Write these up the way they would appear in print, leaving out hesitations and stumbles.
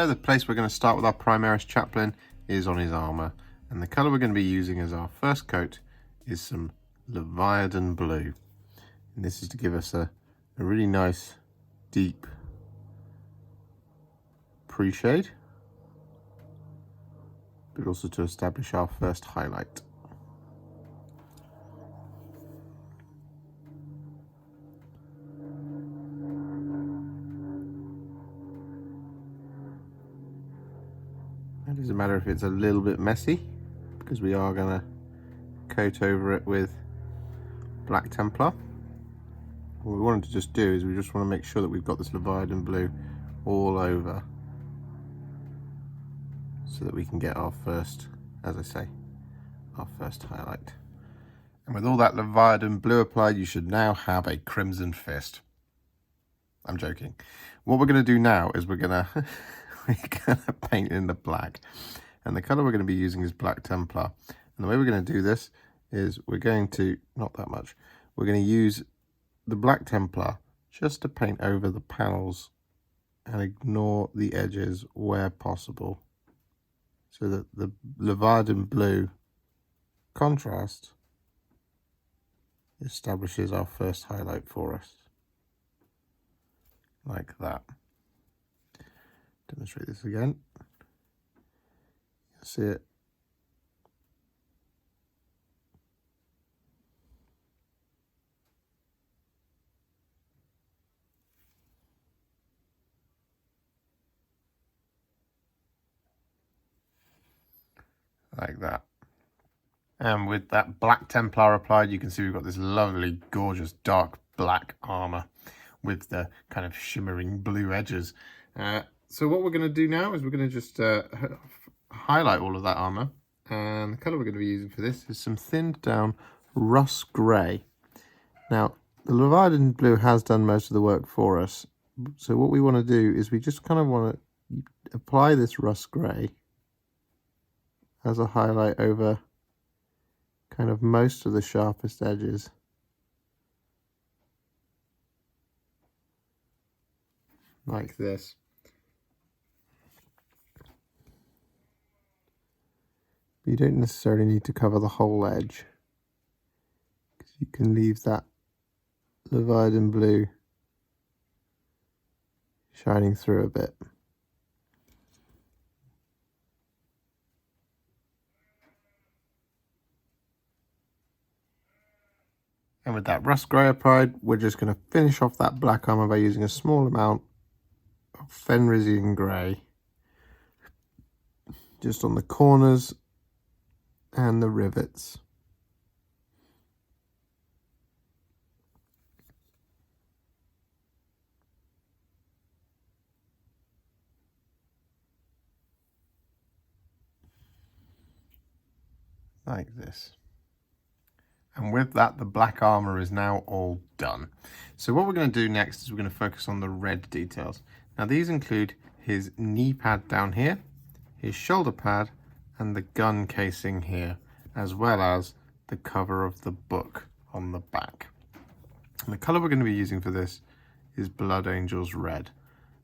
So the place we're going to start with our Primaris Chaplain is on his armour. And the colour we're going to be using as our first coat is some Leviadon Blue. And this is to give us a really nice, deep pre-shade, but also to establish our first highlight. It doesn't matter if it's a little bit messy, because we are going to coat over it with Black Templar. What we wanted to just do is we just want to make sure that we've got this Leviadon Blue all over, so that we can get our first, as I say, our first highlight. And with all that Leviadon Blue applied, you should now have a Crimson Fist. I'm joking. What we're going to do now is we're going to paint in the black. And the colour we're going to be using is Black Templar. And the way we're going to do this is we're going to, not that much, we're going to use the Black Templar just to paint over the panels and ignore the edges where possible, so that the Leviadon Blue contrast establishes our first highlight for us, like that. Demonstrate this again. You'll see it. Like that. And with that Black Templar applied, you can see we've got this lovely, gorgeous, dark black armour with the kind of shimmering blue edges. So what we're going to do now is we're going to just highlight all of that armour. And the colour we're going to be using for this is some thinned down Russ Grey. Now, the Leviadon Blue has done most of the work for us. So what we want to do is we just kind of want to apply this Russ Grey as a highlight over kind of most of the sharpest edges. Like this. But you don't necessarily need to cover the whole edge, because you can leave that Leviadon Blue shining through a bit. And with that Russ Grey applied, we're just going to finish off that black armour by using a small amount of Fenrisian Grey just on the corners and the rivets. Like this. And with that, the black armour is now all done. So what we're going to do next is we're going to focus on the red details. Now these include his knee pad down here, his shoulder pad, and the gun casing here, as well as the cover of the book on the back. And the colour we're going to be using for this is Blood Angels Red.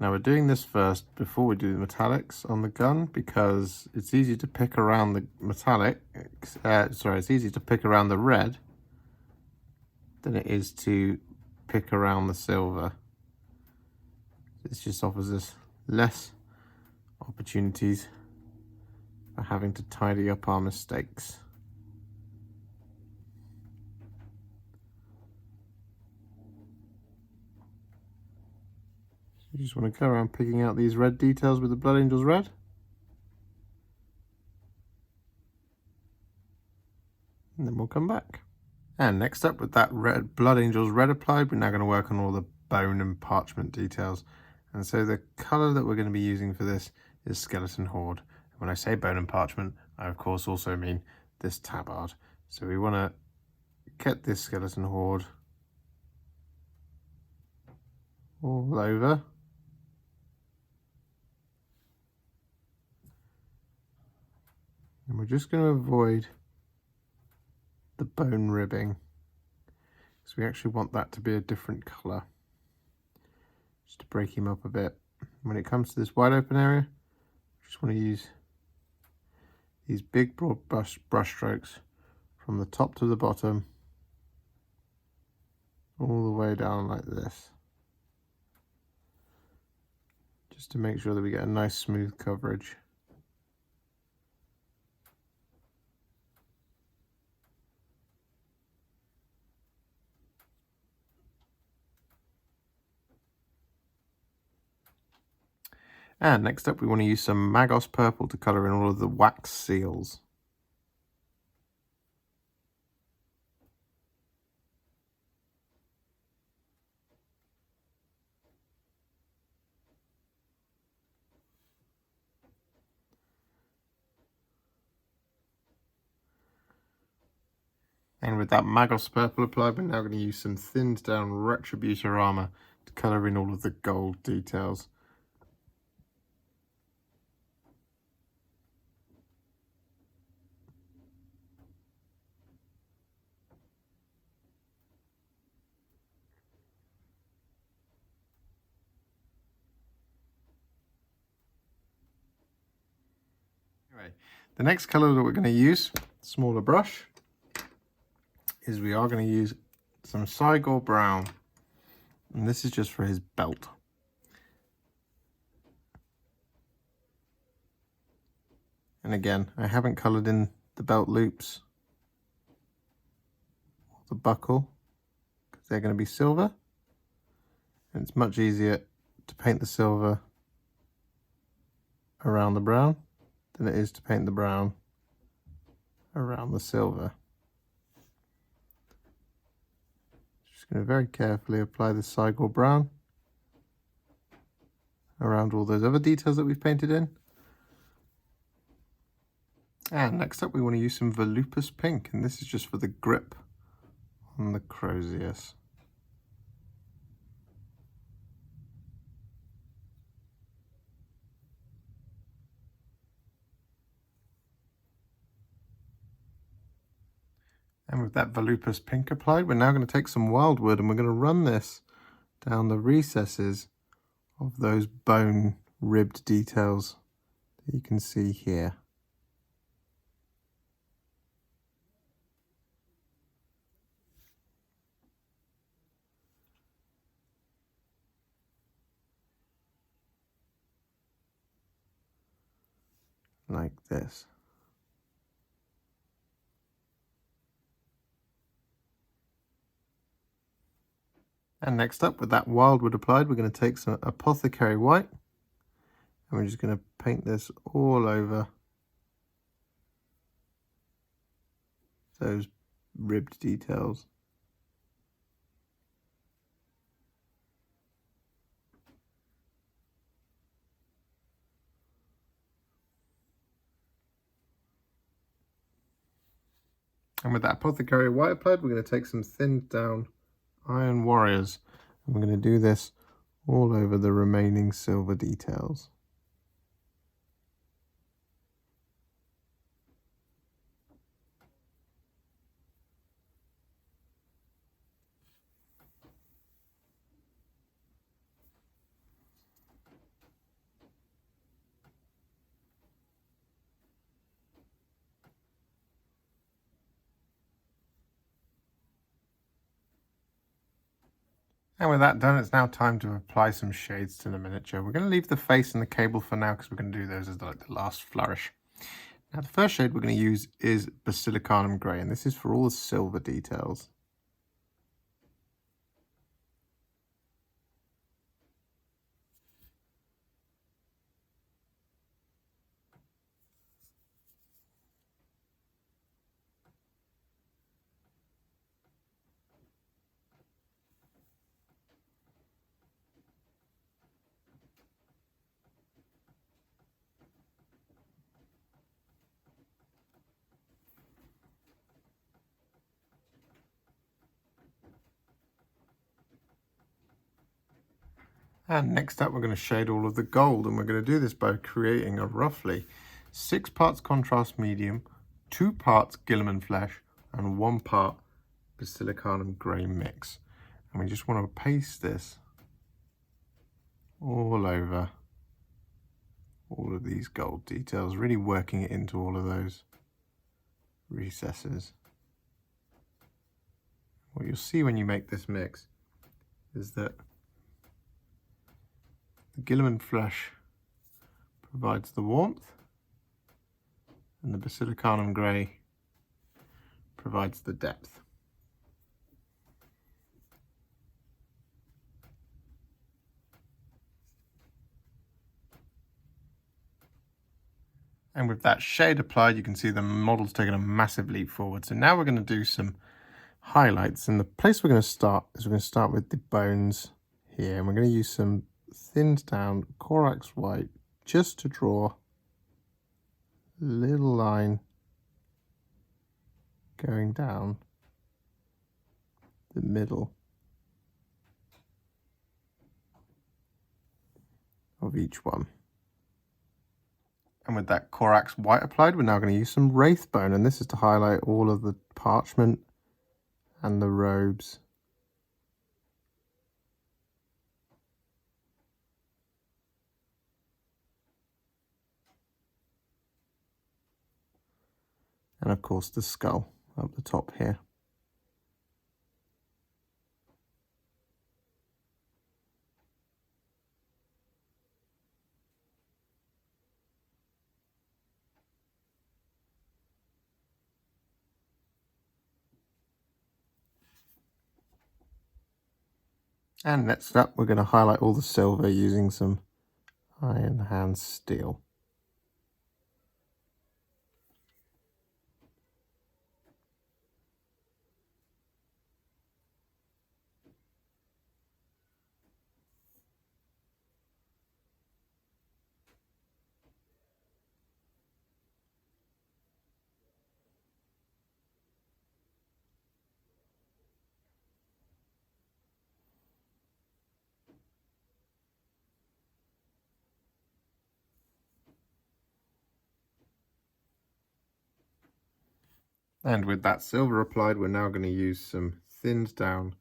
Now we're doing this first before we do the metallics on the gun, because it's easy to pick around the metallic, it's easy to pick around the red than it is to pick around the silver. This just offers us less opportunities for having to tidy up our mistakes. You just want to go around picking out these red details with the Blood Angels Red. And then we'll come back. And next up, with that red Blood Angels Red applied, we're now going to work on all the bone and parchment details. And so the colour that we're going to be using for this is Skeleton Horde. And when I say bone and parchment, I of course also mean this tabard. So we want to get this Skeleton Horde all over. And we're just going to avoid the bone ribbing, because we actually want that to be a different colour, just to break him up a bit. When it comes to this wide open area, Just want to use these big broad brush strokes from the top to the bottom, all the way down like this, just to make sure that we get a nice smooth coverage. And next up, we want to use some Magos Purple to colour in all of the wax seals. And with that Magos Purple applied, we're now going to use some thinned down Retributor Armour to colour in all of the gold details. Anyway, the next colour that we're going to use, smaller brush, is we are going to use some Cygor Brown, and this is just for his belt. And again, I haven't coloured in the belt loops or the buckle because they're going to be silver, and it's much easier to paint the silver around the brown than it is to paint the brown around the silver. Just going to very carefully apply the Cygor Brown around all those other details that we've painted in. And next up, we want to use some Volupus Pink, and this is just for the grip on the Crozius. And with that Volupus Pink applied, we're now going to take some Wyldwood and we're going to run this down the recesses of those bone ribbed details that you can see here. Like this. And next up, with that Wyldwood applied, we're going to take some Apothecary White, and we're just going to paint this all over those ribbed details. And with that Apothecary White applied, we're going to take some thinned down Iron Warriors, and we're going to do this all over the remaining silver details. And with that done, it's now time to apply some shades to the miniature. We're going to leave the face and the cable for now because we're going to do those as like the last flourish. Now the first shade we're going to use is Basilicanum Grey, and this is for all the silver details. And next up, we're going to shade all of the gold, and we're going to do this by creating a roughly 6 parts contrast medium, 2 parts Guilliman Flesh, and 1 part Basilicanum Grey mix. And we just want to paste this all over all of these gold details, really working it into all of those recesses. What you'll see when you make this mix is that the Guilliman Flesh provides the warmth and the Basilicanum Grey provides the depth. And with that shade applied, you can see the model's taken a massive leap forward. So now we're going to do some highlights. And the place we're going to start is we're going to start with the bones here. And we're going to use some thinned down Corax White just to draw a little line going down the middle of each one. And with that Corax White applied, we're now going to use some Wraithbone, and this is to highlight all of the parchment and the robes. And of course the skull up the top here. And next up, we're going to highlight all the silver using some Iron Hand Steel. And with that silver applied, we're now going to use some thinned down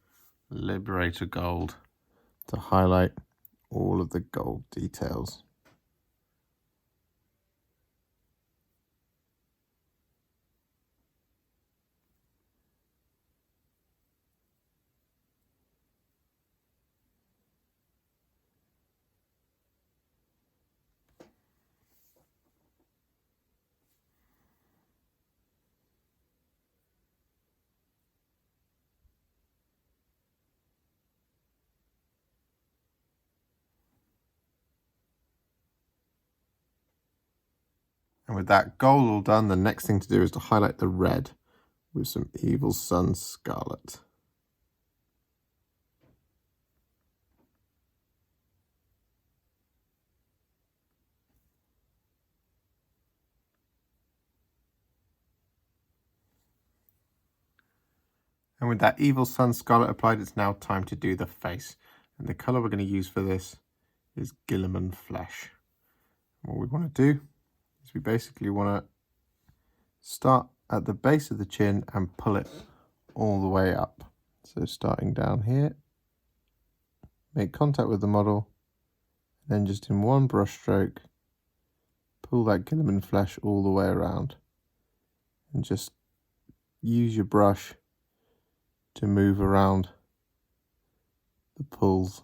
Liberator Gold to highlight all of the gold details. And with that gold all done, the next thing to do is to highlight the red with some Evil Sunz Scarlet. And with that Evil Sunz Scarlet applied, it's now time to do the face. And the colour we're going to use for this is Guilliman Flesh. What we want to do is we basically want to start at the base of the chin and pull it all the way up. So starting down here, make contact with the model, and then just in one brush stroke, pull that Guilliman Flesh all the way around. And just use your brush to move around the pulls.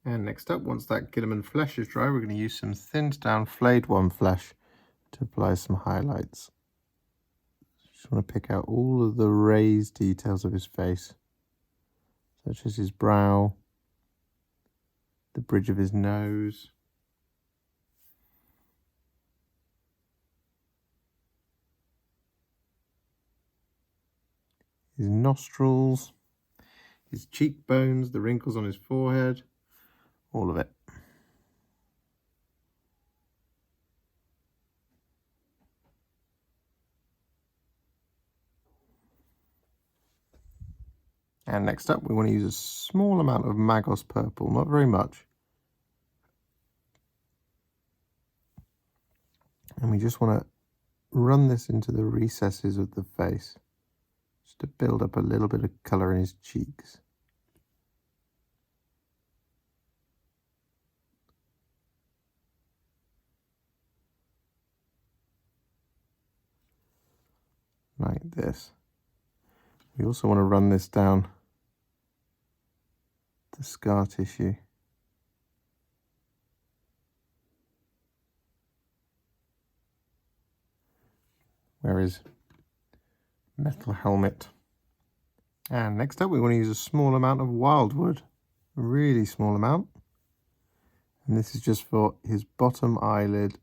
And next up, once that Guilliman Flesh is dry, we're going to use some thinned down Flayed One Flesh to apply some highlights. Just want to pick out all of the raised details of his face, such as his brow, the bridge of his nose, his nostrils, his cheekbones, the wrinkles on his forehead, all of it. And next up, we want to use a small amount of Magos Purple, not very much. And we just want to run this into the recesses of the face, just to build up a little bit of colour in his cheeks. Like this. We also want to run this down the scar tissue. Where is metal helmet? And next up we want to use a small amount of Wyldwood, a really small amount. And this is just for his bottom eyelid.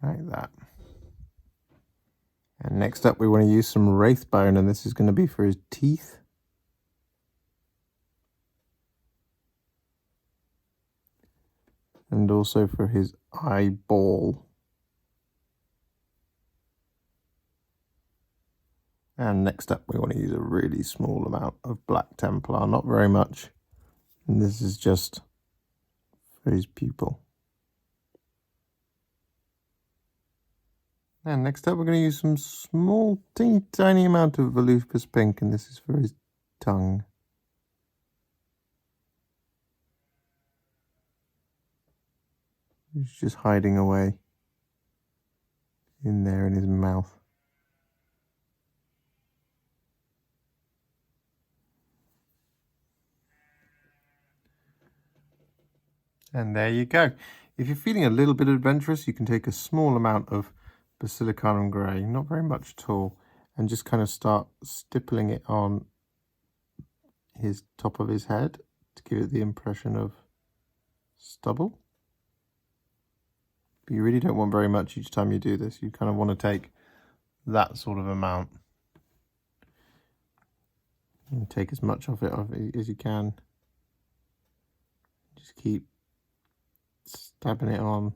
Like that. And next up we want to use some Wraithbone, and this is going to be for his teeth. And also for his eyeball. And next up we want to use a really small amount of Black Templar, not very much. And this is just for his pupil. And next up we're going to use some small, tiny amount of Volupus Pink, and this is for his tongue. He's just hiding away in there in his mouth. And there you go. If you're feeling a little bit adventurous, you can take a small amount of Basilicanum Grey, not very much at all, and just kind of start stippling it on his top of his head to give it the impression of stubble. But you really don't want very much each time you do this. You kind of want to take that sort of amount and take as much of it as you can. Just keep stabbing it on.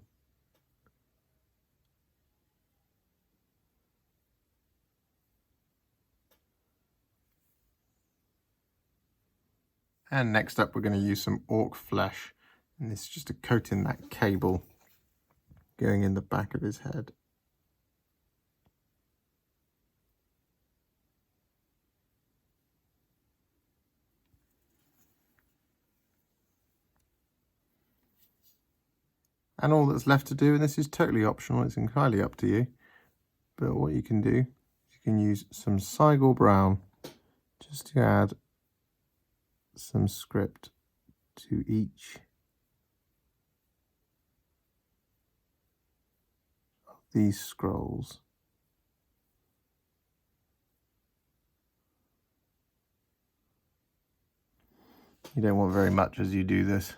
And next up we're going to use some Ork Flesh, and this is just to coat in that cable going in the back of his head. And all that's left to do, and this is totally optional, it's entirely up to you, but what you can do, you can use some Cygor Brown just to add some script to each of these scrolls. You don't want very much as you do this.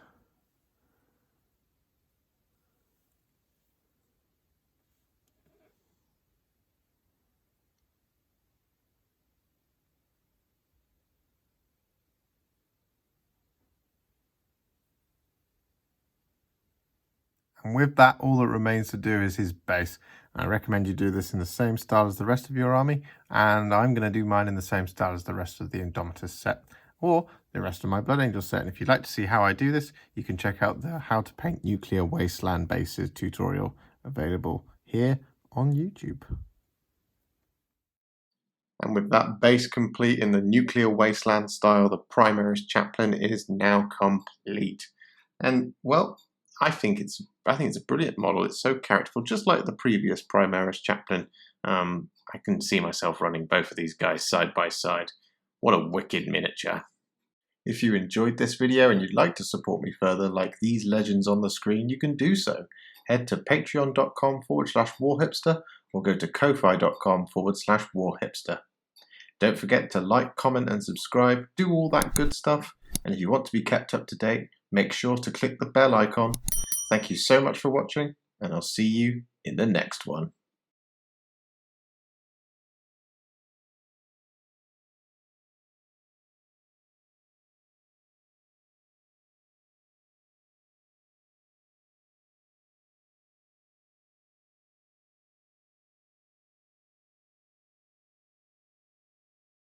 And with that, all that remains to do is his base. I recommend you do this in the same style as the rest of your army, and I'm going to do mine in the same style as the rest of the Indomitus set, or the rest of my Blood Angels set. And if you'd like to see how I do this, you can check out the How to Paint Nuclear Wasteland Bases tutorial available here on YouTube. And with that base complete in the Nuclear Wasteland style, the Primaris Chaplain is now complete. And, well, I think it's a brilliant model. It's so characterful, just like the previous Primaris Chaplain. I can see myself running both of these guys side by side. What a wicked miniature. If you enjoyed this video and you'd like to support me further, like these legends on the screen, you can do so. Head to patreon.com/warhipster or go to ko-fi.com/warhipster. Don't forget to like, comment and subscribe. Do all that good stuff. And if you want to be kept up to date, make sure to click the bell icon. Thank you so much for watching, and I'll see you in the next one.